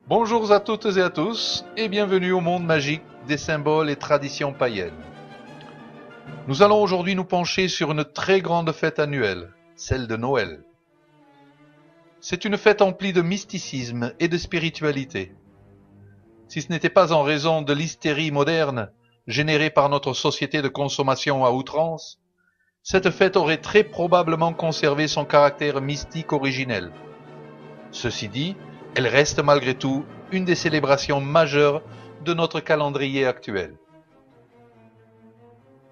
Bonjour à toutes et à tous et bienvenue au monde magique des symboles et traditions païennes. Nous allons aujourd'hui nous pencher sur une très grande fête annuelle, celle de Noël. C'est une fête emplie de mysticisme et de spiritualité. Si ce n'était pas en raison de l'hystérie moderne générée par notre société de consommation à outrance, cette fête aurait très probablement conservé son caractère mystique originel. Ceci dit, elle reste malgré tout une des célébrations majeures de notre calendrier actuel.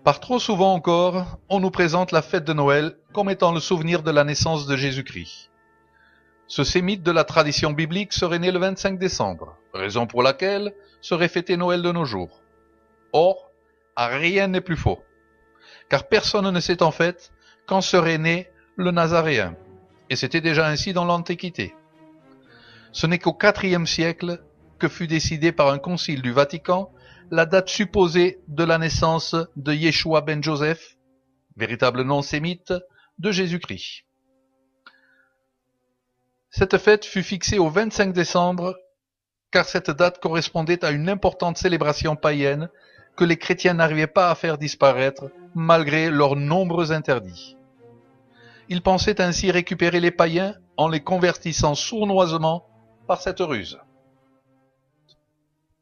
Par trop souvent encore, on nous présente la fête de Noël comme étant le souvenir de la naissance de Jésus-Christ. Ce sémite de la tradition biblique serait né le 25 décembre, raison pour laquelle serait fêté Noël de nos jours. Or, rien n'est plus faux, car personne ne sait en fait quand serait né le Nazaréen, et c'était déjà ainsi dans l'Antiquité. Ce n'est qu'au IVe siècle que fut décidé par un concile du Vatican la date supposée de la naissance de Yeshua ben Joseph, véritable nom sémite, de Jésus-Christ. Cette fête fut fixée au 25 décembre car cette date correspondait à une importante célébration païenne que les chrétiens n'arrivaient pas à faire disparaître malgré leurs nombreux interdits. Ils pensaient ainsi récupérer les païens en les convertissant sournoisement par cette ruse.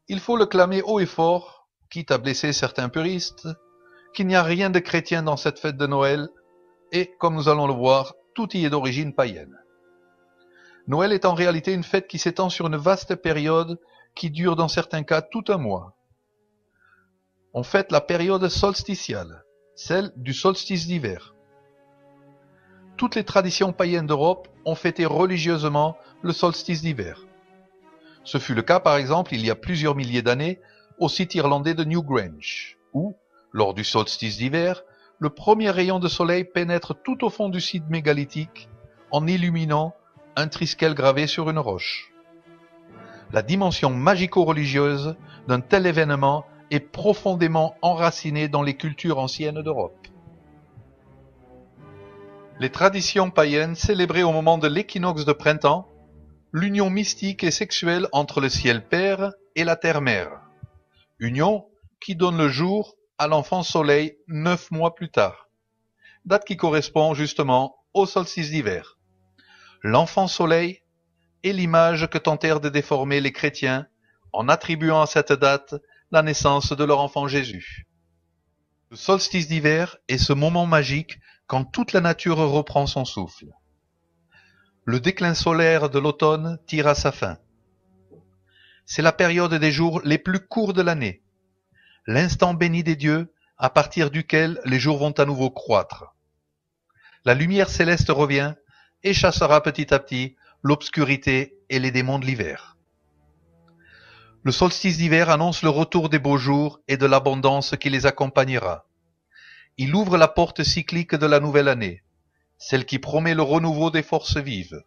Il faut le clamer haut et fort, quitte à blesser certains puristes, qu'il n'y a rien de chrétien dans cette fête de Noël, et, comme nous allons le voir, tout y est d'origine païenne. Noël est en réalité une fête qui s'étend sur une vaste période qui dure dans certains cas tout un mois. On fête la période solsticiale, celle du solstice d'hiver. Toutes les traditions païennes d'Europe ont fêté religieusement le solstice d'hiver. Ce fut le cas par exemple il y a plusieurs milliers d'années au site irlandais de Newgrange, où, lors du solstice d'hiver, le premier rayon de soleil pénètre tout au fond du site mégalithique en illuminant un triskel gravé sur une roche. La dimension magico-religieuse d'un tel événement est profondément enracinée dans les cultures anciennes d'Europe. Les traditions païennes célébraient au moment de l'équinoxe de printemps l'union mystique et sexuelle entre le ciel père et la terre mère, union qui donne le jour à l'enfant soleil 9 mois plus tard, date qui correspond justement au solstice d'hiver. L'enfant soleil est l'image que tentèrent de déformer les chrétiens en attribuant à cette date la naissance de leur enfant Jésus. Le solstice d'hiver est ce moment magique quand toute la nature reprend son souffle. Le déclin solaire de l'automne tire à sa fin. C'est la période des jours les plus courts de l'année, l'instant béni des dieux à partir duquel les jours vont à nouveau croître. La lumière céleste revient et chassera petit à petit l'obscurité et les démons de l'hiver. Le solstice d'hiver annonce le retour des beaux jours et de l'abondance qui les accompagnera. Il ouvre la porte cyclique de la nouvelle année, celle qui promet le renouveau des forces vives.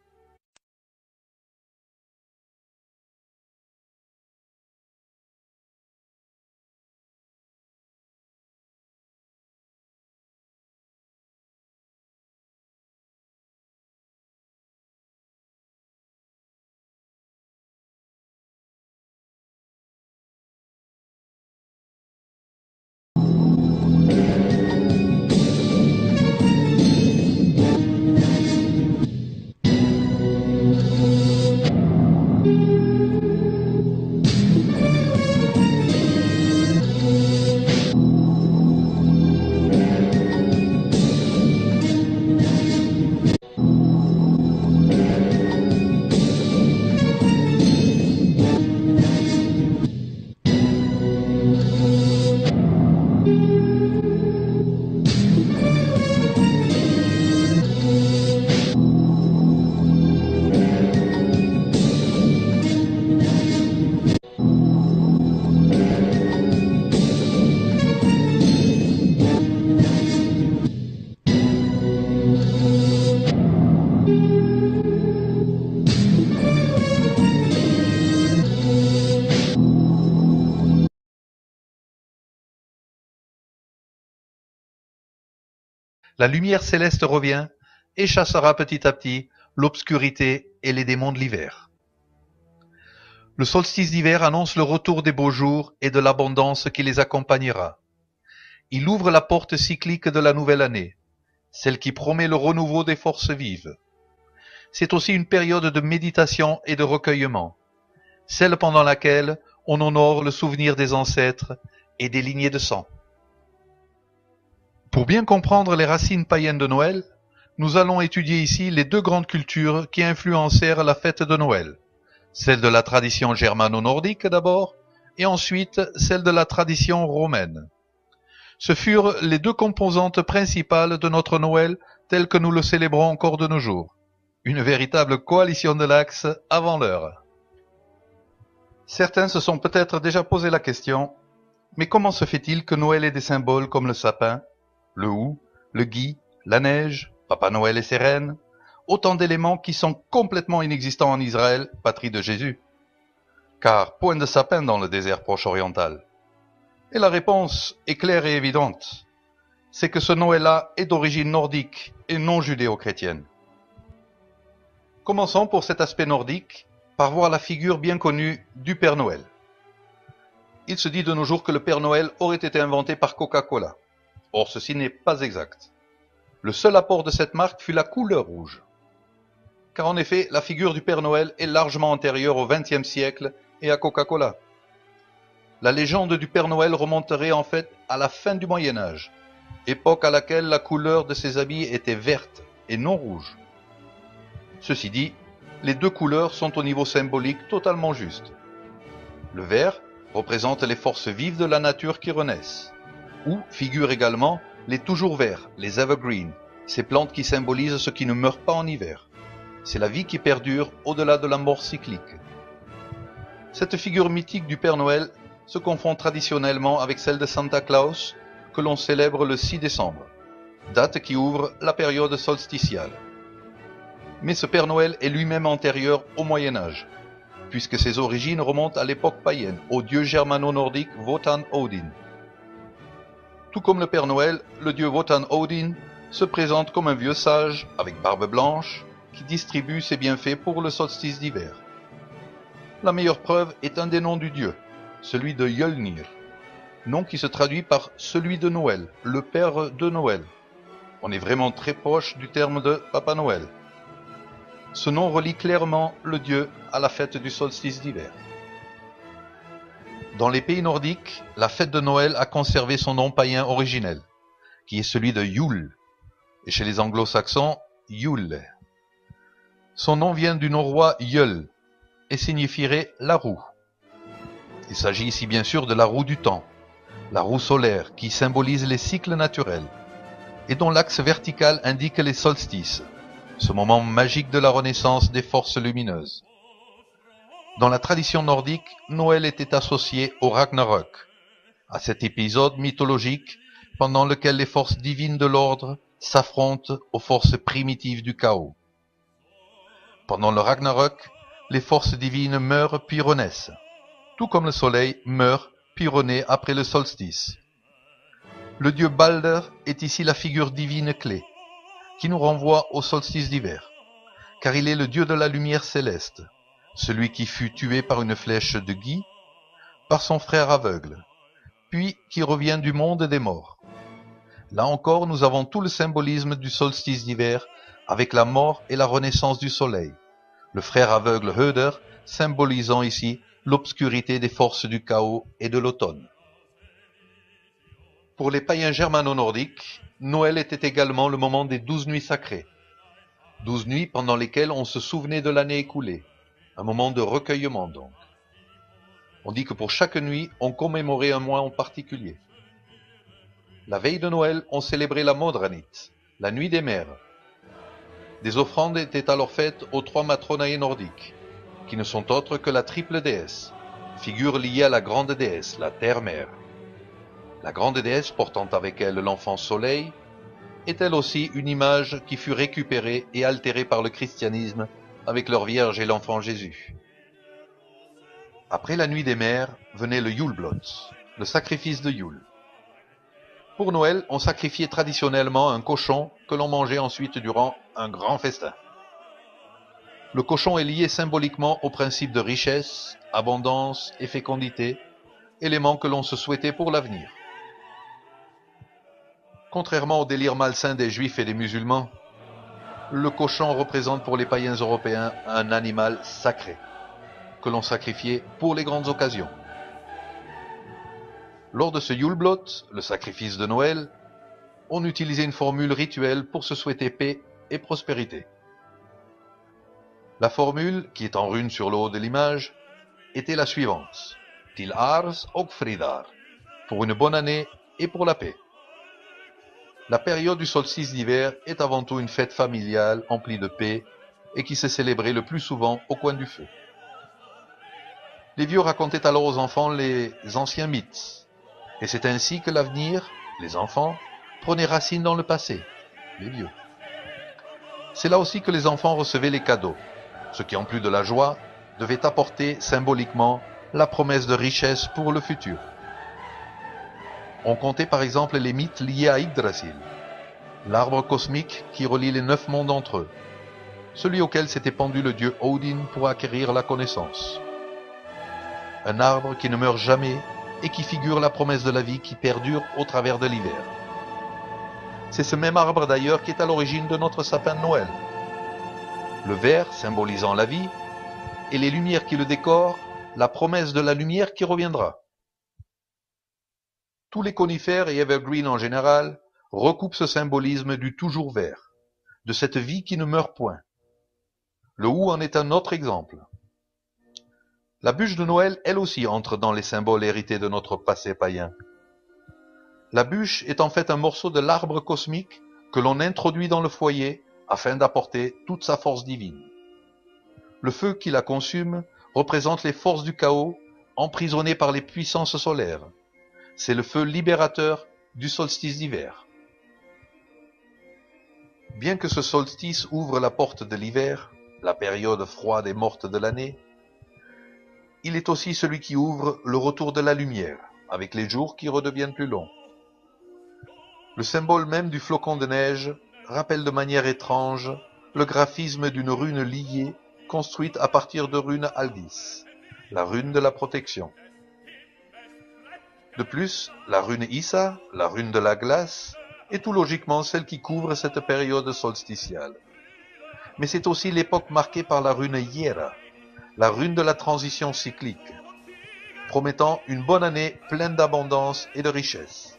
La lumière céleste revient et chassera petit à petit l'obscurité et les démons de l'hiver. Le solstice d'hiver annonce le retour des beaux jours et de l'abondance qui les accompagnera. Il ouvre la porte cyclique de la nouvelle année, celle qui promet le renouveau des forces vives. C'est aussi une période de méditation et de recueillement, celle pendant laquelle on honore le souvenir des ancêtres et des lignées de sang. Pour bien comprendre les racines païennes de Noël, nous allons étudier ici les deux grandes cultures qui influencèrent la fête de Noël. Celle de la tradition germano-nordique d'abord, et ensuite celle de la tradition romaine. Ce furent les deux composantes principales de notre Noël tel que nous le célébrons encore de nos jours. Une véritable coalition de l'Axe avant l'heure. Certains se sont peut-être déjà posé la question, mais comment se fait-il que Noël ait des symboles comme le sapin, le hou, le gui, la neige, Papa Noël et ses reines, autant d'éléments qui sont complètement inexistants en Israël, patrie de Jésus? Car point de sapin dans le désert proche-oriental. Et la réponse est claire et évidente. C'est que ce Noël-là est d'origine nordique et non judéo-chrétienne. Commençons pour cet aspect nordique par voir la figure bien connue du Père Noël. Il se dit de nos jours que le Père Noël aurait été inventé par Coca-Cola. Or, ceci n'est pas exact. Le seul apport de cette marque fut la couleur rouge. Car en effet, la figure du Père Noël est largement antérieure au XXe siècle et à Coca-Cola. La légende du Père Noël remonterait en fait à la fin du Moyen-Âge, époque à laquelle la couleur de ses habits était verte et non rouge. Ceci dit, les deux couleurs sont au niveau symbolique totalement justes. Le vert représente les forces vives de la nature qui renaissent, où figurent également les toujours verts, les evergreens, ces plantes qui symbolisent ce qui ne meurt pas en hiver. C'est la vie qui perdure au-delà de la mort cyclique. Cette figure mythique du Père Noël se confond traditionnellement avec celle de Santa Claus, que l'on célèbre le 6 décembre, date qui ouvre la période solsticiale. Mais ce Père Noël est lui-même antérieur au Moyen-Âge, puisque ses origines remontent à l'époque païenne, au dieu germano-nordique Wotan Odin. Tout comme le Père Noël, le dieu Wotan Odin se présente comme un vieux sage, avec barbe blanche, qui distribue ses bienfaits pour le solstice d'hiver. La meilleure preuve est un des noms du dieu, celui de Jölnir, nom qui se traduit par celui de Noël, le père de Noël. On est vraiment très proche du terme de Papa Noël. Ce nom relie clairement le dieu à la fête du solstice d'hiver. Dans les pays nordiques, la fête de Noël a conservé son nom païen originel, qui est celui de Yule, et chez les anglo-saxons, Yule. Son nom vient du norrois Jöl, et signifierait la roue. Il s'agit ici bien sûr de la roue du temps, la roue solaire qui symbolise les cycles naturels, et dont l'axe vertical indique les solstices, ce moment magique de la renaissance des forces lumineuses. Dans la tradition nordique, Noël était associé au Ragnarök, à cet épisode mythologique pendant lequel les forces divines de l'ordre s'affrontent aux forces primitives du chaos. Pendant le Ragnarök, les forces divines meurent puis renaissent, tout comme le soleil meurt puis renaît après le solstice. Le dieu Balder est ici la figure divine clé, qui nous renvoie au solstice d'hiver, car il est le dieu de la lumière céleste, celui qui fut tué par une flèche de Guy, par son frère aveugle, puis qui revient du monde des morts. Là encore, nous avons tout le symbolisme du solstice d'hiver, avec la mort et la renaissance du soleil, le frère aveugle Höder symbolisant ici l'obscurité des forces du chaos et de l'automne. Pour les païens germano-nordiques, Noël était également le moment des 12 nuits sacrées. 12 nuits pendant lesquelles on se souvenait de l'année écoulée, un moment de recueillement donc. On dit que pour chaque nuit, on commémorait un mois en particulier. La veille de Noël, on célébrait la Modranit, la nuit des mères. Des offrandes étaient alors faites aux 3 matronae nordiques, qui ne sont autres que la triple déesse, figure liée à la grande déesse, la terre-mère. La grande déesse portant avec elle l'enfant soleil est elle aussi une image qui fut récupérée et altérée par le christianisme avec leur Vierge et l'enfant Jésus. Après la nuit des mères venait le Juleblot, le sacrifice de Yule. Pour Noël, on sacrifiait traditionnellement un cochon que l'on mangeait ensuite durant un grand festin. Le cochon est lié symboliquement au principe de richesse, abondance et fécondité, éléments que l'on se souhaitait pour l'avenir. Contrairement au délire malsain des juifs et des musulmans, le cochon représente pour les païens européens un animal sacré, que l'on sacrifiait pour les grandes occasions. Lors de ce Yule-Blot, le sacrifice de Noël, on utilisait une formule rituelle pour se souhaiter paix et prospérité. La formule, qui est en rune sur le haut de l'image, était la suivante. Til ars og fridar, pour une bonne année et pour la paix. La période du solstice d'hiver est avant tout une fête familiale emplie de paix et qui s'est célébrée le plus souvent au coin du feu. Les vieux racontaient alors aux enfants les anciens mythes, et c'est ainsi que l'avenir, les enfants, prenait racine dans le passé, les vieux. C'est là aussi que les enfants recevaient les cadeaux, ce qui en plus de la joie devait apporter symboliquement la promesse de richesse pour le futur. On comptait par exemple les mythes liés à Yggdrasil, l'arbre cosmique qui relie les 9 mondes entre eux, celui auquel s'était pendu le dieu Odin pour acquérir la connaissance. Un arbre qui ne meurt jamais et qui figure la promesse de la vie qui perdure au travers de l'hiver. C'est ce même arbre d'ailleurs qui est à l'origine de notre sapin de Noël. Le vert symbolisant la vie et les lumières qui le décorent, la promesse de la lumière qui reviendra. Tous les conifères et evergreens en général recoupent ce symbolisme du toujours vert, de cette vie qui ne meurt point. Le hou en est un autre exemple. La bûche de Noël, elle aussi, entre dans les symboles hérités de notre passé païen. La bûche est en fait un morceau de l'arbre cosmique que l'on introduit dans le foyer afin d'apporter toute sa force divine. Le feu qui la consume représente les forces du chaos emprisonnées par les puissances solaires. C'est le feu libérateur du solstice d'hiver. Bien que ce solstice ouvre la porte de l'hiver, la période froide et morte de l'année, il est aussi celui qui ouvre le retour de la lumière, avec les jours qui redeviennent plus longs. Le symbole même du flocon de neige rappelle de manière étrange le graphisme d'une rune liée construite à partir de rune Aldis, la rune de la protection. De plus, la rune Issa, la rune de la glace, est tout logiquement celle qui couvre cette période solsticiale. Mais c'est aussi l'époque marquée par la rune Hiera, la rune de la transition cyclique, promettant une bonne année pleine d'abondance et de richesse.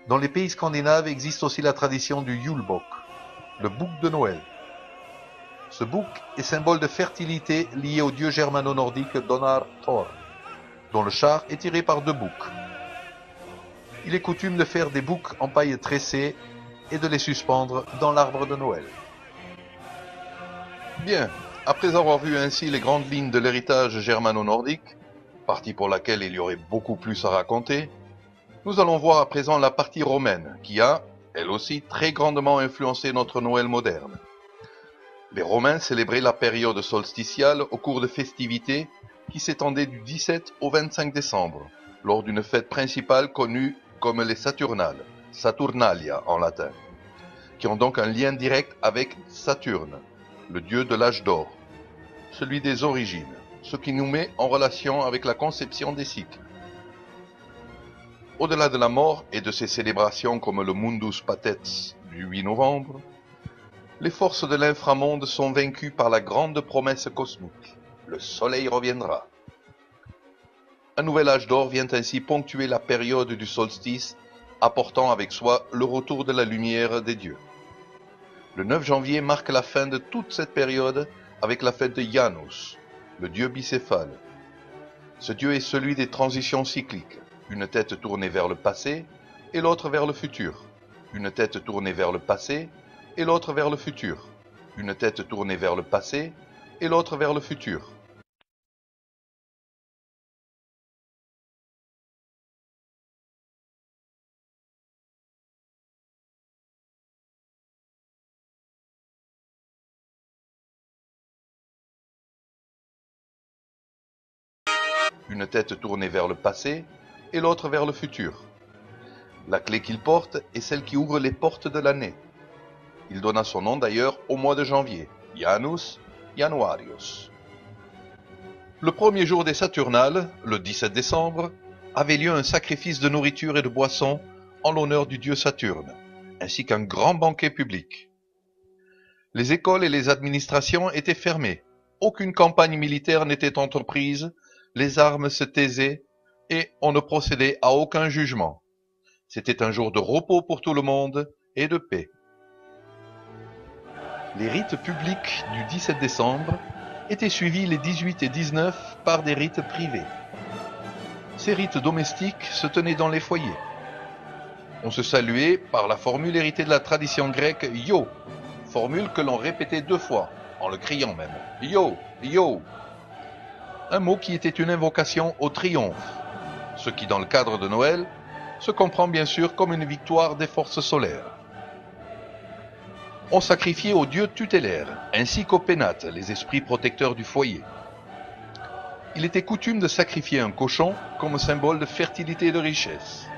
Dans les pays scandinaves existe aussi la tradition du Julebok, le bouc de Noël. Ce bouc est symbole de fertilité lié au dieu germano-nordique Donar Thor, dont le char est tiré par 2 boucs. Il est coutume de faire des boucs en paille tressée et de les suspendre dans l'arbre de Noël. Bien, après avoir vu ainsi les grandes lignes de l'héritage germano-nordique, partie pour laquelle il y aurait beaucoup plus à raconter, nous allons voir à présent la partie romaine, qui a, elle aussi, très grandement influencé notre Noël moderne. Les Romains célébraient la période solsticiale au cours de festivités qui s'étendaient du 17 au 25 décembre, lors d'une fête principale connue comme les Saturnales, Saturnalia en latin, qui ont donc un lien direct avec Saturne, le dieu de l'âge d'or, celui des origines, ce qui nous met en relation avec la conception des cycles. Au-delà de la mort et de ces célébrations comme le Mundus Patets du 8 novembre, les forces de l'inframonde sont vaincues par la grande promesse cosmique. Le soleil reviendra. Un nouvel âge d'or vient ainsi ponctuer la période du solstice, apportant avec soi le retour de la lumière des dieux. Le 9 janvier marque la fin de toute cette période avec la fête de Janus, le dieu bicéphale. Ce dieu est celui des transitions cycliques, une tête tournée vers le passé et l'autre vers le futur, une tête tournée vers le passé et l'autre vers le futur, une tête tournée vers le passé et l'autre vers le futur. Une tête tournée vers le passé et l'autre vers le futur. La clé qu'il porte est celle qui ouvre les portes de l'année. Il donna son nom d'ailleurs au mois de janvier, Janus Januarius. Le premier jour des Saturnales, le 17 décembre, avait lieu un sacrifice de nourriture et de boissons en l'honneur du dieu Saturne, ainsi qu'un grand banquet public. Les écoles et les administrations étaient fermées, aucune campagne militaire n'était entreprise, les armes se taisaient et on ne procédait à aucun jugement. C'était un jour de repos pour tout le monde et de paix. Les rites publics du 17 décembre étaient suivis les 18 et 19 par des rites privés. Ces rites domestiques se tenaient dans les foyers. On se saluait par la formule héritée de la tradition grecque « Yo », formule que l'on répétait 2 fois, en le criant même « Yo, yo », un mot qui était une invocation au triomphe, ce qui dans le cadre de Noël se comprend bien sûr comme une victoire des forces solaires. On sacrifiait aux dieux tutélaires, ainsi qu'aux pénates, les esprits protecteurs du foyer. Il était coutume de sacrifier un cochon comme symbole de fertilité et de richesse.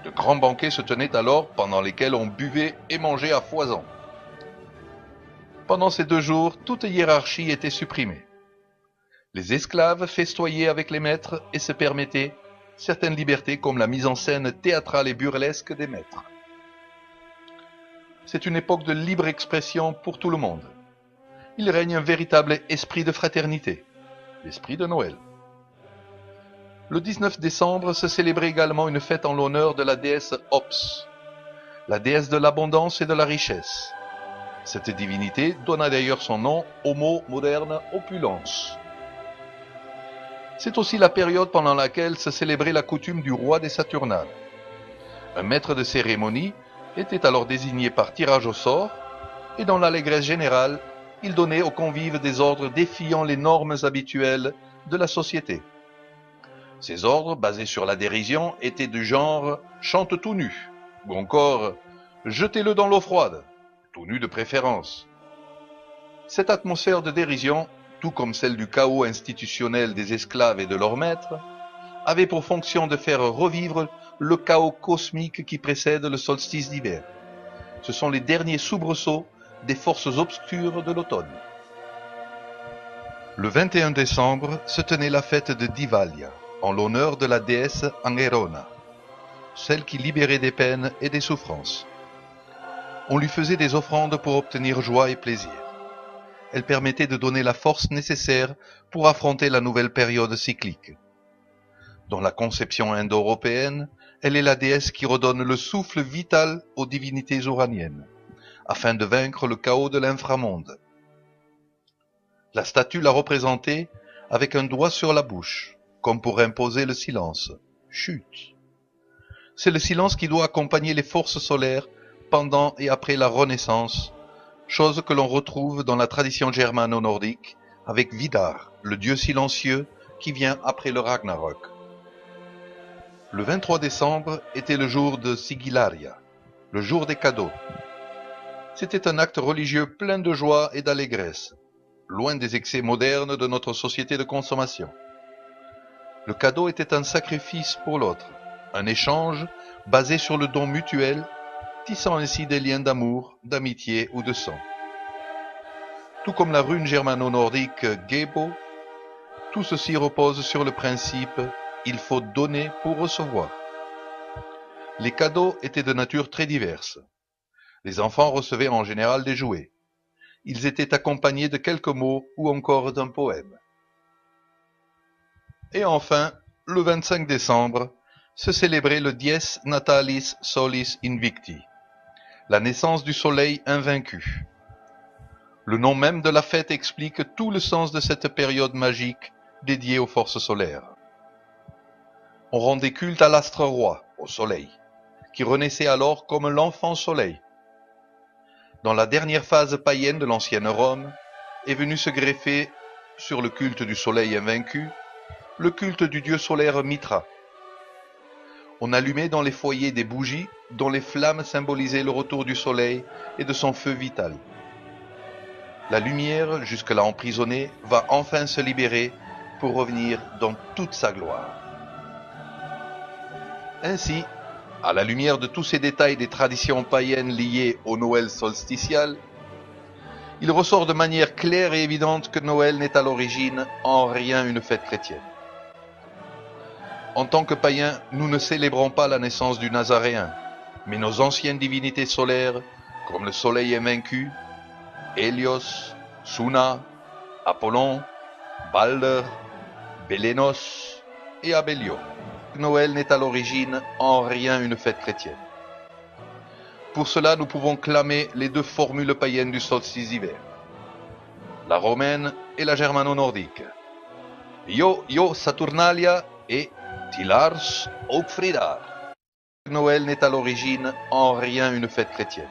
De grands banquets se tenaient alors pendant lesquels on buvait et mangeait à foison. Pendant ces 2 jours, toute hiérarchie était supprimée. Les esclaves festoyaient avec les maîtres et se permettaient certaines libertés comme la mise en scène théâtrale et burlesque des maîtres. C'est une époque de libre expression pour tout le monde. Il règne un véritable esprit de fraternité, l'esprit de Noël. Le 19 décembre se célébrait également une fête en l'honneur de la déesse Ops, la déesse de l'abondance et de la richesse. Cette divinité donna d'ailleurs son nom au mot moderne opulence. C'est aussi la période pendant laquelle se célébrait la coutume du roi des Saturnales. Un maître de cérémonie était alors désigné par tirage au sort, et dans l'allégresse générale, il donnait aux convives des ordres défiant les normes habituelles de la société. Ces ordres, basés sur la dérision, étaient du genre « chante tout nu » ou encore « jetez-le dans l'eau froide », tout nu de préférence. Cette atmosphère de dérision, tout comme celle du chaos institutionnel des esclaves et de leurs maîtres, avait pour fonction de faire revivre le chaos cosmique qui précède le solstice d'hiver. Ce sont les derniers soubresauts des forces obscures de l'automne. Le 21 décembre se tenait la fête de Divalia, en l'honneur de la déesse Angerona, celle qui libérait des peines et des souffrances. On lui faisait des offrandes pour obtenir joie et plaisir. Elle permettait de donner la force nécessaire pour affronter la nouvelle période cyclique. Dans la conception indo-européenne, elle est la déesse qui redonne le souffle vital aux divinités uraniennes, afin de vaincre le chaos de l'inframonde. La statue la représentait avec un doigt sur la bouche, comme pour imposer le silence. Chut. C'est le silence qui doit accompagner les forces solaires pendant et après la Renaissance, chose que l'on retrouve dans la tradition germano-nordique avec Vidar, le dieu silencieux qui vient après le Ragnarok. Le 23 décembre était le jour de Sigillaria, le jour des cadeaux. C'était un acte religieux plein de joie et d'allégresse, loin des excès modernes de notre société de consommation. Le cadeau était un sacrifice pour l'autre, un échange basé sur le don mutuel, tissant ainsi des liens d'amour, d'amitié ou de sang. Tout comme la rune germano-nordique Gebo, tout ceci repose sur le principe « il faut donner pour recevoir ». Les cadeaux étaient de nature très diverse. Les enfants recevaient en général des jouets. Ils étaient accompagnés de quelques mots ou encore d'un poème. Et enfin, le 25 décembre, se célébrait le Dies Natalis Solis Invicti, la naissance du soleil invaincu. Le nom même de la fête explique tout le sens de cette période magique dédiée aux forces solaires. On rendait culte à l'astre roi, au soleil, qui renaissait alors comme l'enfant soleil. Dans la dernière phase païenne de l'ancienne Rome, est venu se greffer sur le culte du soleil invaincu, le culte du dieu solaire Mitra. On allumait dans les foyers des bougies dont les flammes symbolisaient le retour du soleil et de son feu vital. La lumière, jusque-là emprisonnée, va enfin se libérer pour revenir dans toute sa gloire. Ainsi, à la lumière de tous ces détails des traditions païennes liées au Noël solsticial, il ressort de manière claire et évidente que Noël n'est à l'origine en rien une fête chrétienne. En tant que païens, nous ne célébrons pas la naissance du Nazaréen, mais nos anciennes divinités solaires, comme le soleil invaincu, Hélios, Suna, Apollon, Balder, Bélénos et Abélio. Noël n'est à l'origine en rien une fête chrétienne. Pour cela, nous pouvons clamer les deux formules païennes du solstice d'hiver, la romaine et la germano-nordique. Io Saturnalia et Tilars Haugfridar. Noël n'est à l'origine en rien une fête chrétienne.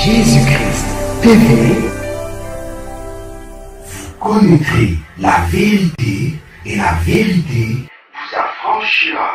Jésus-Christ TV, vous connaîtrez la vérité et la vérité vous affranchira.